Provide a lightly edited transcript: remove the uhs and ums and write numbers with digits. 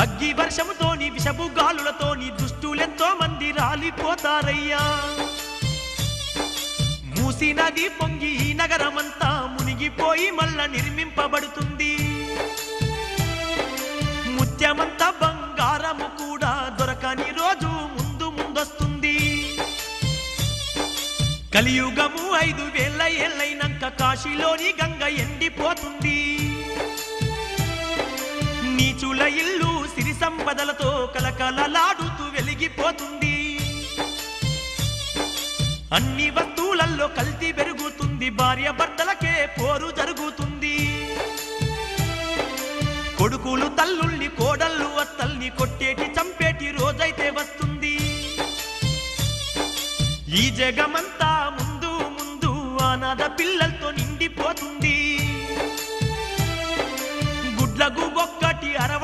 అగ్గి వర్షముతోని విషపు గాలులతోని దుష్టులెంతో మంది రాలిపోతారయ్యా. మూసీ నది పొంగి ఈ నగరమంతా మునిగిపోయి మళ్ళా నిర్మింపబడుతుంది. ముత్యమంతా బంగారము కూడా దొరకని రోజు ముందు ముందొస్తుంది. కలియుగము 5000 ఏళ్ళైనాక కాశీలోని గంగ ఎండిపోతుంది. నీచుల ఇల్లు సిరి సంపదలతో కలకలలాడుతూ వెలిగిపోతుంది. అన్ని వస్తువులలో కల్తీ పెరుగుతుంది. భార్య భర్తలకే పోరు జరుగుతుంది. కొడుకులు తల్లుల్ని కోడళ్ళు అత్తల్ని కొట్టేటి చంపేటి రోజైతే వస్తుంది. ఈ జగమంతా ముందు ముందు అనాథ పిల్లలతో నిండిపోతుంది. గుడ్లకు ఒక్కటి అరవ